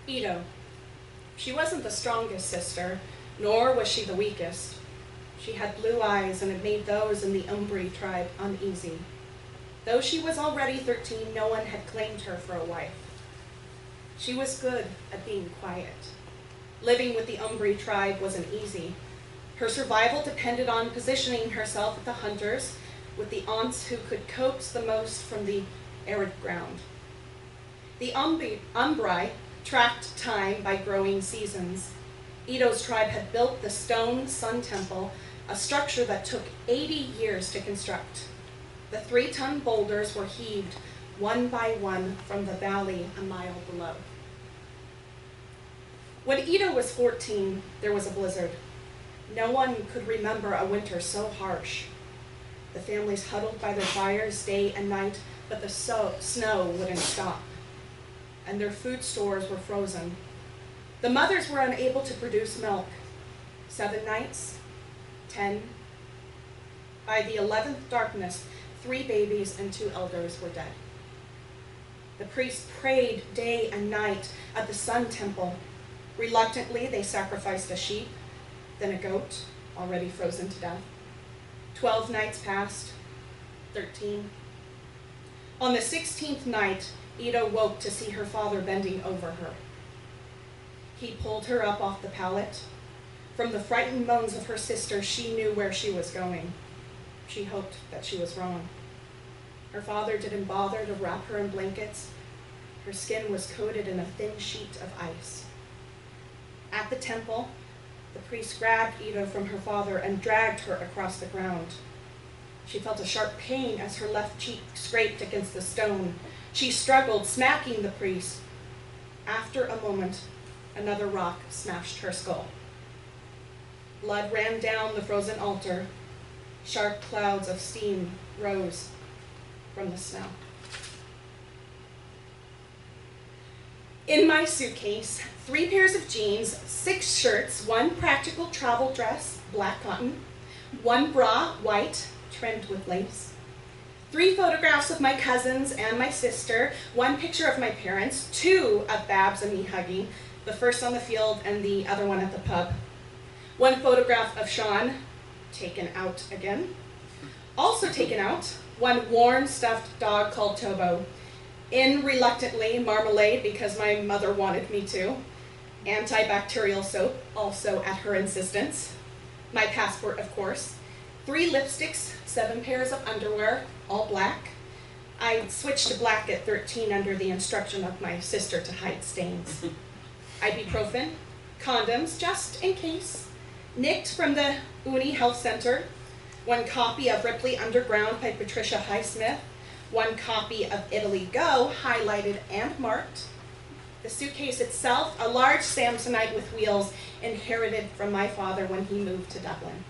Ito. She wasn't the strongest sister, nor was she the weakest. She had blue eyes, and it made those in the Umbri tribe uneasy. Though she was already 13, no one had claimed her for a wife. She was good at being quiet. Living with the Umbri tribe wasn't easy. Her survival depended on positioning herself with the hunters, with the aunts who could coax the most from the arid ground. The Umbri tracked time by growing seasons. Ito's tribe had built the stone sun temple, a structure that took 80 years to construct. The 3-ton boulders were heaved one by one from the valley a mile below. When Ito was 14, there was a blizzard. No one could remember a winter so harsh. The families huddled by their fires day and night, but the snow wouldn't stop, and their food stores were frozen. The mothers were unable to produce milk. 7 nights, 10. By the 11th darkness, 3 babies and 2 elders were dead. The priests prayed day and night at the sun temple. Reluctantly, they sacrificed a sheep, then a goat, already frozen to death. 12 nights passed, 13. On the 16th night, Ito woke to see her father bending over her. He pulled her up off the pallet. From the frightened moans of her sister, she knew where she was going. She hoped that she was wrong. Her father didn't bother to wrap her in blankets. Her skin was coated in a thin sheet of ice. At the temple, the priest grabbed Ito from her father and dragged her across the ground. She felt a sharp pain as her left cheek scraped against the stone. She struggled, smacking the priest. After a moment, another rock smashed her skull. Blood ran down the frozen altar. Sharp clouds of steam rose from the snow. In my suitcase, 3 pairs of jeans, 6 shirts, 1 practical travel dress, black cotton, 1 bra, white, trimmed with lace, 3 photographs of my cousins and my sister, 1 picture of my parents, 2 of Babs and me hugging, the first on the field and the other one at the pub, 1 photograph of Sean, taken out again. Also taken out, 1 worn stuffed dog called Tobo. In reluctantly, marmalade because my mother wanted me to. Antibacterial soap, also at her insistence. My passport, of course. 3 lipsticks, 7 pairs of underwear, all black. I switched to black at 13 under the instruction of my sister to hide stains. Ibuprofen, condoms, just in case. Nicked from the Uni Health Center. 1 copy of Ripley Underground by Patricia Highsmith. 1 copy of Italy Go, highlighted and marked. The suitcase itself, a large Samsonite with wheels, inherited from my father when he moved to Dublin.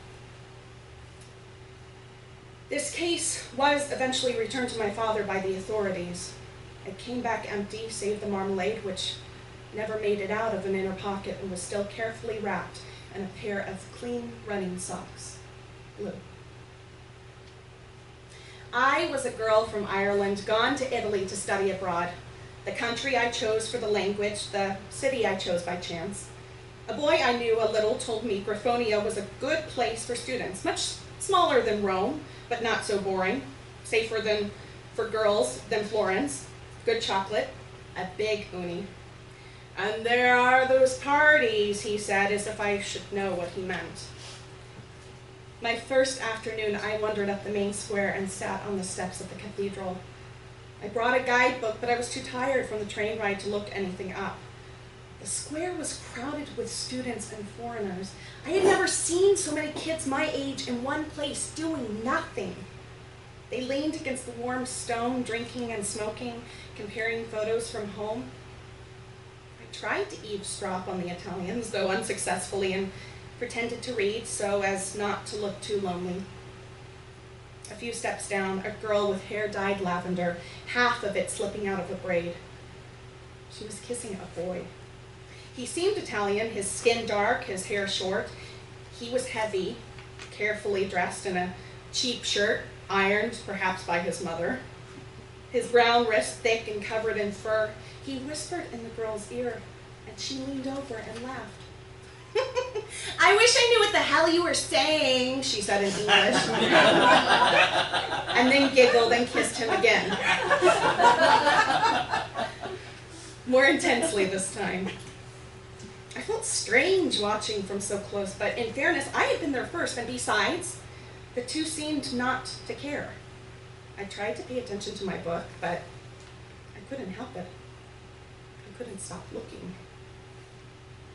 This case was eventually returned to my father by the authorities. It came back empty, save the marmalade, which never made it out of an inner pocket and was still carefully wrapped in a pair of clean running socks, blue. I was a girl from Ireland, gone to Italy to study abroad. The country I chose for the language, the city I chose by chance. A boy I knew a little told me Griffonia was a good place for students, much smaller than Rome, but not so boring, safer than for girls than Florence, good chocolate, a big uni. And there are those parties, he said, as if I should know what he meant. My first afternoon, I wandered up the main square and sat on the steps of the cathedral. I brought a guidebook, but I was too tired from the train ride to look anything up. The square was crowded with students and foreigners. I had never seen so many kids my age in one place doing nothing. They leaned against the warm stone, drinking and smoking, comparing photos from home. I tried to eavesdrop on the Italians, though unsuccessfully, and pretended to read so as not to look too lonely. A few steps down, a girl with hair dyed lavender, half of it slipping out of a braid. She was kissing a boy. He seemed Italian, his skin dark, his hair short. He was heavy, carefully dressed in a cheap shirt, ironed perhaps by his mother. His brown wrist thick and covered in fur. He whispered in the girl's ear, and she leaned over and laughed. "I wish I knew what the hell you were saying," she said in English, and then giggled and kissed him again. More intensely this time. I felt strange watching from so close, but in fairness, I had been there first, and besides, the two seemed not to care. I tried to pay attention to my book, but I couldn't help it. I couldn't stop looking.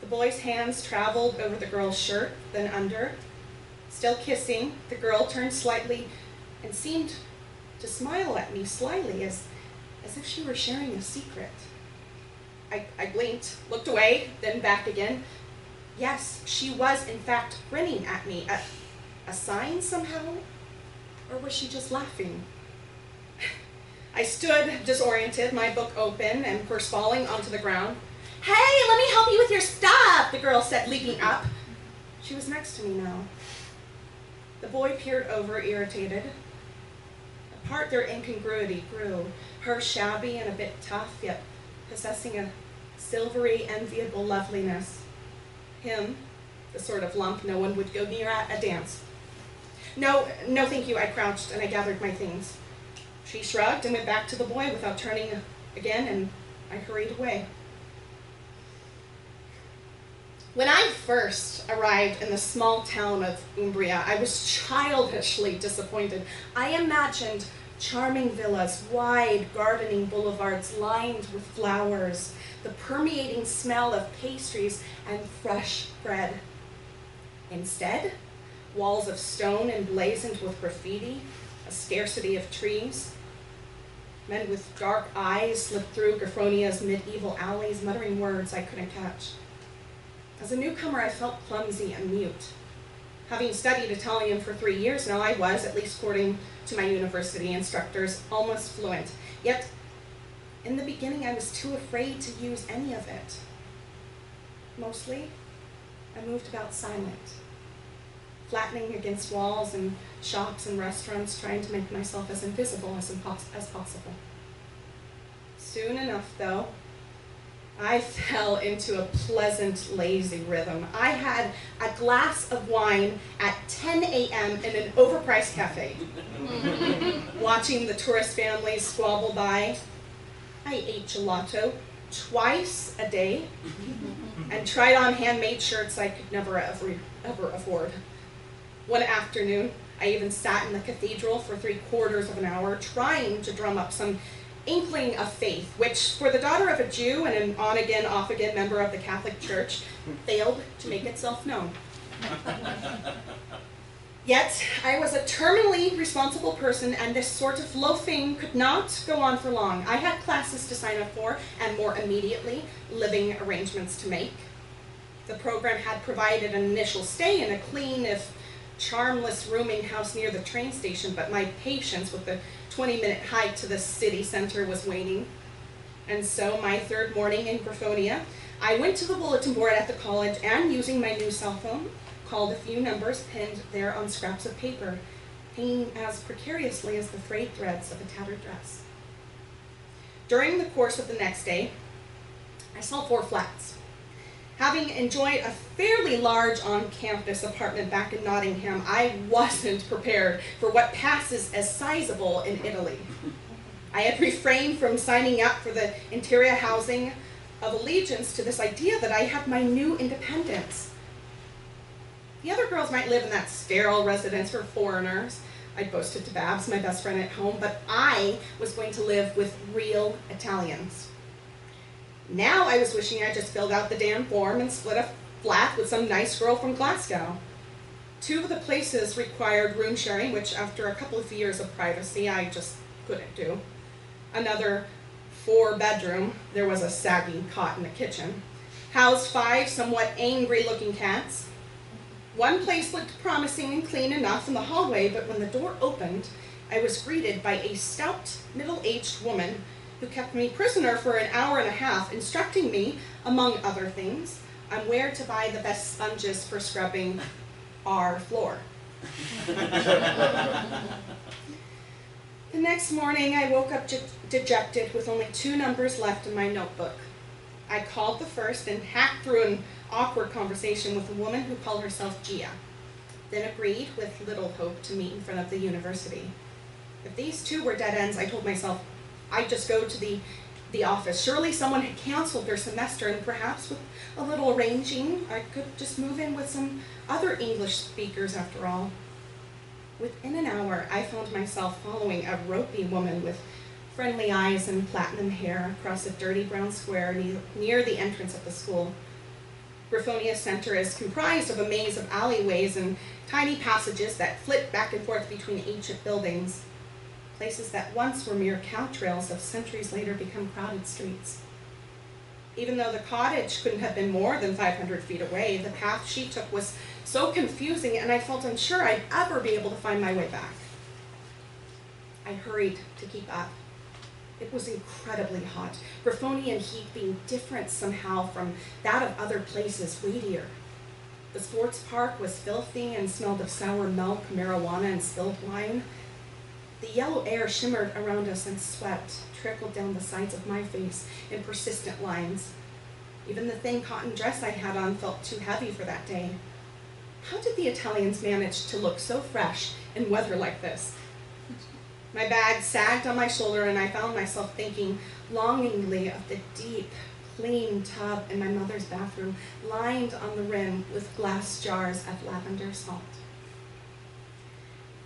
The boy's hands traveled over the girl's shirt, then under. Still kissing, the girl turned slightly and seemed to smile at me slyly, as if she were sharing a secret. I blinked, looked away, then back again. Yes, she was in fact grinning at me. A sign somehow? Or was she just laughing? I stood disoriented, my book open and purse falling onto the ground. "Hey, let me help you with your stuff," the girl said, leaping up. She was next to me now. The boy peered over, irritated. Apart, their incongruity grew. Her shabby and a bit tough, yet possessing a silvery, enviable loveliness. Him, the sort of lump no one would go near at a dance. No, thank you," I crouched and I gathered my things. She shrugged and went back to the boy without turning again, and I hurried away. When I first arrived in the small town of Umbria, I was childishly disappointed. I imagined charming villas, wide gardening boulevards lined with flowers, the permeating smell of pastries and fresh bread. Instead, walls of stone emblazoned with graffiti, a scarcity of trees. Men with dark eyes slipped through Grifonia's medieval alleys, muttering words I couldn't catch. As a newcomer, I felt clumsy and mute. Having studied Italian for 3 years now, I was, at least according to my university instructors, almost fluent. Yet, in the beginning, I was too afraid to use any of it. Mostly, I moved about silent, flattening against walls and shops and restaurants, trying to make myself as invisible as possible. Soon enough, though, I fell into a pleasant, lazy rhythm. I had a glass of wine at 10 a.m. in an overpriced cafe, watching the tourist families squabble by. I ate gelato twice a day and tried on handmade shirts I could never ever afford. One afternoon, I even sat in the cathedral for 3/4 of an hour trying to drum up some inkling of faith, which, for the daughter of a Jew and an on-again, off-again member of the Catholic Church, failed to make itself known. Yet, I was a terminally responsible person, and this sort of loafing could not go on for long. I had classes to sign up for, and more immediately, living arrangements to make. The program had provided an initial stay in a clean, if charmless, rooming house near the train station, but my patience with the 20-minute hike to the city center was waning. And so, my third morning in Grifonia, I went to the bulletin board at the college and, using my new cell phone, called a few numbers pinned there on scraps of paper, hanging as precariously as the frayed threads of a tattered dress. During the course of the next day, I saw 4 flats. Having enjoyed a fairly large on-campus apartment back in Nottingham, I wasn't prepared for what passes as sizable in Italy. I had refrained from signing up for the interior housing of allegiance to this idea that I had my new independence. The other girls might live in that sterile residence for foreigners, I boasted to Babs, my best friend at home, but I was going to live with real Italians. Now I was wishing I just filled out the damn form and split a flat with some nice girl from Glasgow. 2 of the places required room sharing, which after a couple of years of privacy, I just couldn't do. Another 4-bedroom, there was a sagging cot in the kitchen, housed 5 somewhat angry-looking cats. One place looked promising and clean enough in the hallway, but when the door opened, I was greeted by a stout, middle-aged woman who kept me prisoner for an hour and a half, instructing me, among other things, on where to buy the best sponges for scrubbing our floor. The next morning, I woke up dejected with only 2 numbers left in my notebook. I called the first and hacked through an awkward conversation with a woman who called herself Gia, then agreed with little hope to meet in front of the university. If these two were dead ends, I told myself I'd just go to the office. Surely someone had canceled their semester, and perhaps with a little arranging, I could just move in with some other English speakers after all. Within an hour, I found myself following a ropey woman with friendly eyes and platinum hair across a dirty brown square near the entrance of the school. Griffonia Center is comprised of a maze of alleyways and tiny passages that flit back and forth between ancient buildings. Places that once were mere cow trails have centuries later become crowded streets. Even though the cottage couldn't have been more than 500 feet away, the path she took was so confusing, and I felt unsure I'd ever be able to find my way back. I hurried to keep up. It was incredibly hot, Griffonian heat being different somehow from that of other places, weightier. The sports park was filthy and smelled of sour milk, marijuana, and spilled wine. The yellow air shimmered around us, and sweat trickled down the sides of my face in persistent lines. Even the thin cotton dress I had on felt too heavy for that day. How did the Italians manage to look so fresh in weather like this? My bag sagged on my shoulder, and I found myself thinking longingly of the deep, clean tub in my mother's bathroom, lined on the rim with glass jars of lavender salt.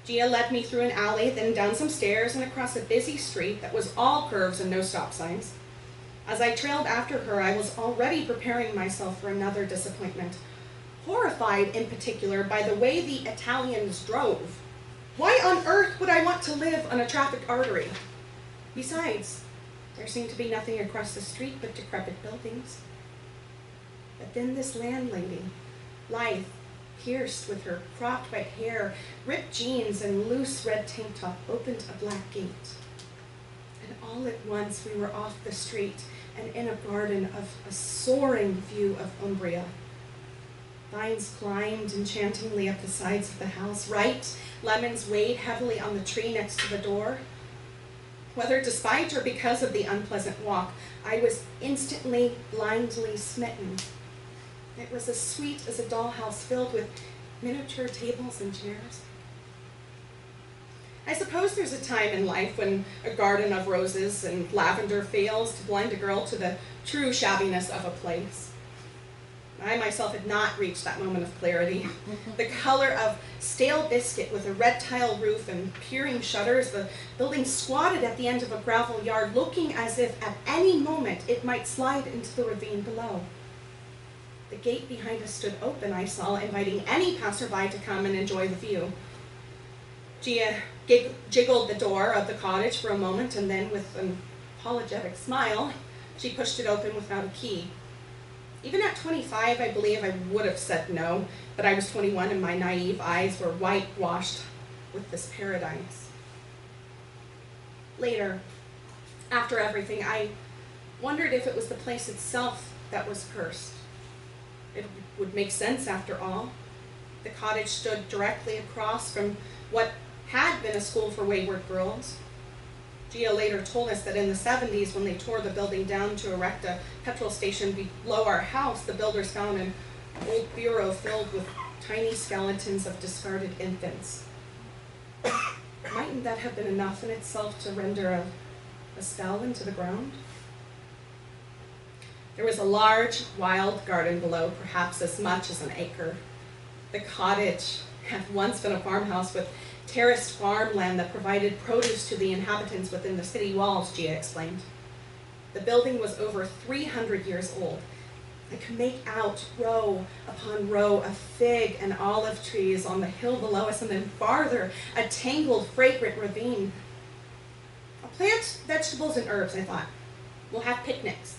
Gia led me through an alley, then down some stairs and across a busy street that was all curves and no stop signs. As I trailed after her, I was already preparing myself for another disappointment, horrified in particular by the way the Italians drove. Why on earth would I want to live on a trafficked artery? Besides, there seemed to be nothing across the street but decrepit buildings. But then this landlady, lithe, pierced with her cropped white hair, ripped jeans, and loose red tank top, opened a black gate. And all at once we were off the street and in a garden of a soaring view of Umbria. Vines climbed enchantingly up the sides of the house. Ripe lemons weighed heavily on the tree next to the door. Whether despite or because of the unpleasant walk, I was instantly, blindly smitten. It was as sweet as a dollhouse filled with miniature tables and chairs. I suppose there's a time in life when a garden of roses and lavender fails to blind a girl to the true shabbiness of a place. I myself had not reached that moment of clarity. The color of stale biscuit with a red tile roof and peering shutters, the building squatted at the end of a gravel yard, looking as if at any moment it might slide into the ravine below. The gate behind us stood open, I saw, inviting any passerby to come and enjoy the view. Gia jiggled the door of the cottage for a moment, and then with an apologetic smile, she pushed it open without a key. Even at 25, I believe I would have said no, but I was 21 and my naive eyes were whitewashed with this paradise. Later, after everything, I wondered if it was the place itself that was cursed. It would make sense after all. The cottage stood directly across from what had been a school for wayward girls. Gia later told us that in the 70s, when they tore the building down to erect a petrol station below our house, the builders found an old bureau filled with tiny skeletons of discarded infants. Mightn't that have been enough in itself to render a spell into the ground? There was a large, wild garden below, perhaps as much as an acre. The cottage had once been a farmhouse with terraced farmland that provided produce to the inhabitants within the city walls, Gia explained. The building was over 300 years old. I could make out row upon row of fig and olive trees on the hill below us, and then farther, a tangled, fragrant ravine. I'll plant vegetables and herbs, I thought. We'll have picnics.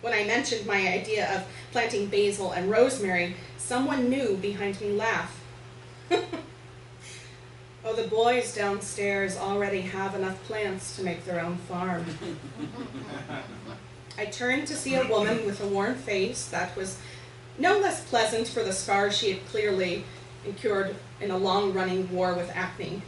When I mentioned my idea of planting basil and rosemary, someone new behind me laughed. Oh, the boys downstairs already have enough plants to make their own farm. I turned to see a woman with a worn face that was no less pleasant for the scars she had clearly incurred in a long-running war with acne.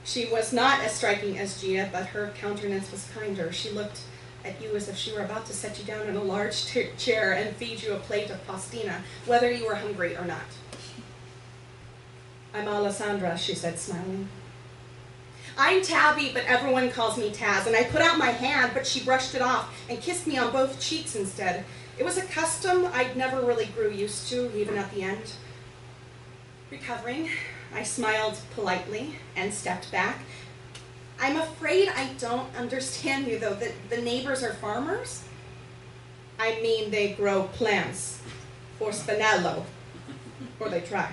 She was not as striking as Gia, but her countenance was kinder. She looked at you as if she were about to set you down in a large chair and feed you a plate of pastina, whether you were hungry or not. I'm Alessandra, she said, smiling. I'm Tabby, but everyone calls me Taz, and I put out my hand, but she brushed it off and kissed me on both cheeks instead. It was a custom I'd never really grew used to, even at the end. Recovering, I smiled politely and stepped back. I'm afraid I don't understand you, though. The neighbors are farmers? I mean, they grow plants for spinello, or they try.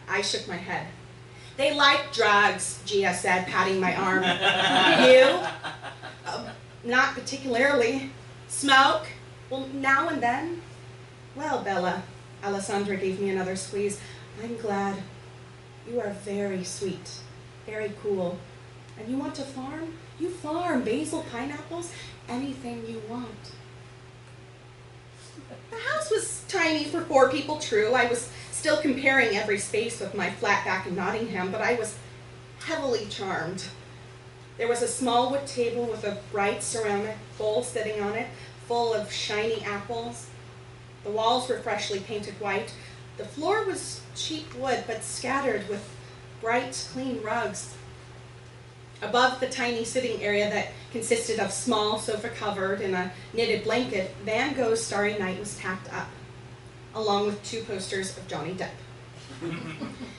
I shook my head. They like drugs, Gia said, patting my arm. You? Not particularly. Smoke? Well, now and then. Well, Bella, Alessandra gave me another squeeze. I'm glad. You are very sweet, very cool. And you want to farm? You farm basil, pineapples, anything you want. The house was tiny for 4 people, true. I was still comparing every space with my flat back in Nottingham, but I was heavily charmed. There was a small wood table with a bright ceramic bowl sitting on it, full of shiny apples. The walls were freshly painted white. The floor was cheap wood, but scattered with bright, clean rugs. Above the tiny sitting area that consisted of small sofa covered in a knitted blanket, Van Gogh's Starry Night was tacked up, along with 2 posters of Johnny Depp.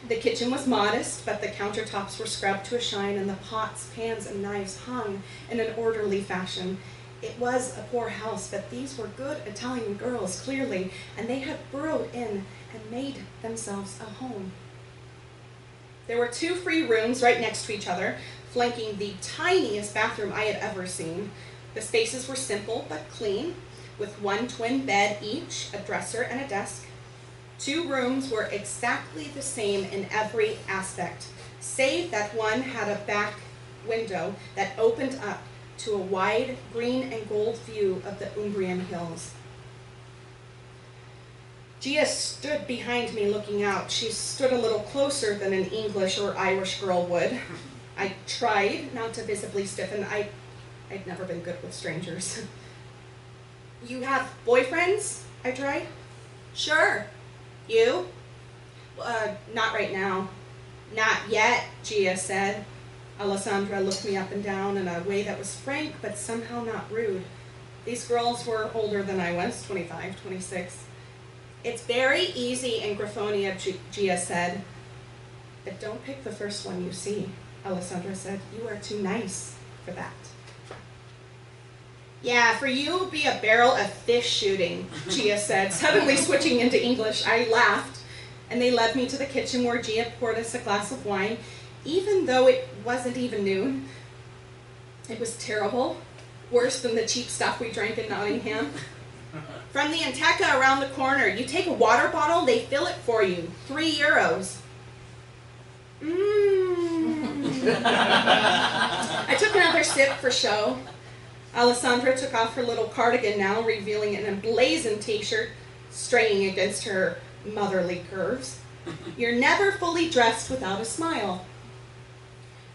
The kitchen was modest, but the countertops were scrubbed to a shine, and the pots, pans, and knives hung in an orderly fashion. It was a poor house, but these were good Italian girls, clearly, and they had burrowed in and made themselves a home. There were 2 free rooms right next to each other, flanking the tiniest bathroom I had ever seen. The spaces were simple but clean, with 1 twin bed each, a dresser, and a desk. 2 rooms were exactly the same in every aspect, save that one had a back window that opened up to a wide green and gold view of the Umbrian hills. Gia stood behind me looking out. She stood a little closer than an English or Irish girl would. I tried not to visibly stiffen. I'd never been good with strangers. You have boyfriends? I tried. Sure. You? Not right now. Not yet, Gia said. Alessandra looked me up and down in a way that was frank, but somehow not rude. These girls were older than I was, 25, 26. It's very easy in Griffonia, Gia said. But don't pick the first one you see, Alessandra said. You are too nice for that. Yeah, for you it would be a barrel of fish shooting, Gia said, suddenly switching into English. I laughed, and they led me to the kitchen where Gia poured us a glass of wine, even though it wasn't even noon. It was terrible, worse than the cheap stuff we drank in Nottingham. From the Anteca around the corner, you take a water bottle, they fill it for you, €3. I took another sip for show. Alessandra took off her little cardigan now, revealing an emblazoned t-shirt straining against her motherly curves. You're never fully dressed without a smile.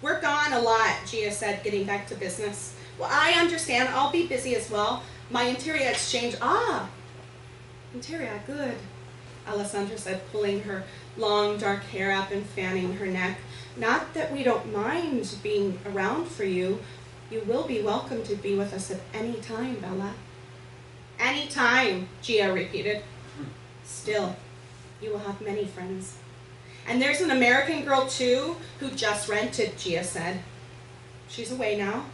We're gone a lot, Gia said, getting back to business. Well, I understand. I'll be busy as well. My interior exchange. Interior, good, Alessandra said, pulling her long dark hair up and fanning her neck. Not that we don't mind being around for you. You will be welcome to be with us at any time, Bella. Any time, Gia repeated. Still, you will have many friends. And there's an American girl, too, who just rented, Gia said. She's away now,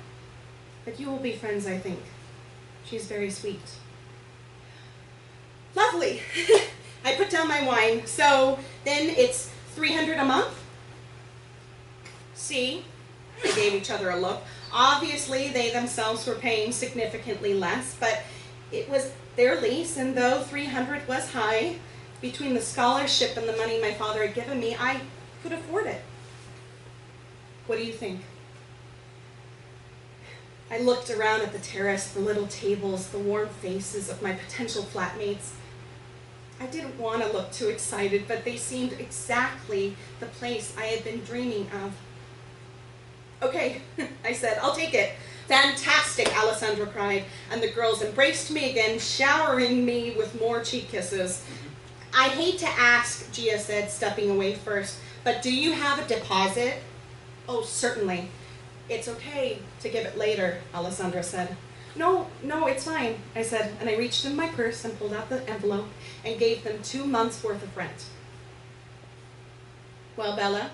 but you will be friends, I think. She's very sweet. Lovely. I put down my wine. So then it's $300 a month? See? They gave each other a look. Obviously, they themselves were paying significantly less, but it was their lease, and though $300 was high, between the scholarship and the money my father had given me, I could afford it. What do you think? I looked around at the terrace, the little tables, the warm faces of my potential flatmates. I didn't want to look too excited, but they seemed exactly the place I had been dreaming of. Okay, I said, I'll take it. Fantastic, Alessandra cried, and the girls embraced me again, showering me with more cheek kisses. I hate to ask, Gia said, stepping away first, but do you have a deposit? Oh, certainly. It's okay to give it later, Alessandra said. No, it's fine, I said, and I reached in my purse and pulled out the envelope and gave them 2 months' worth of rent. Well, Bella,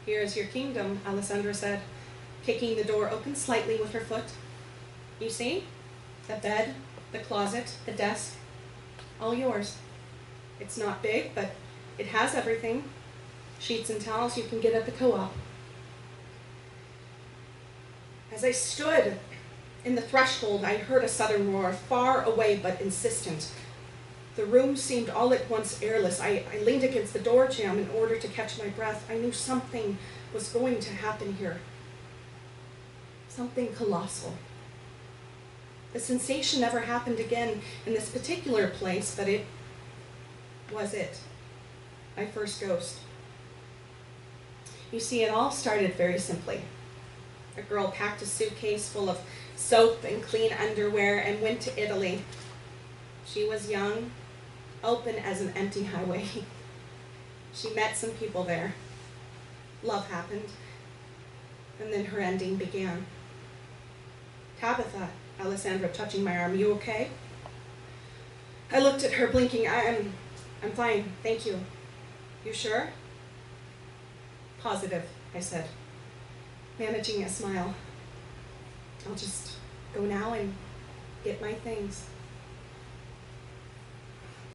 here is your kingdom, Alessandra said, kicking the door open slightly with her foot. You see? The bed, the closet, the desk, all yours. It's not big, but it has everything. Sheets and towels you can get at the co-op. As I stood in the threshold, I heard a sudden roar, far away but insistent. The room seemed all at once airless. I leaned against the door jamb in order to catch my breath. I knew something was going to happen here. Something colossal. The sensation never happened again in this particular place, but it was it. My first ghost. You see, it all started very simply. A girl packed a suitcase full of soap and clean underwear and went to Italy. She was young, open as an empty highway. She met some people there. Love happened, and then her ending began. Tabitha, Alessandra touching my arm, you okay? I looked at her, blinking. I'm fine, thank you. You sure? Positive, I said, managing a smile. I'll just go now and get my things.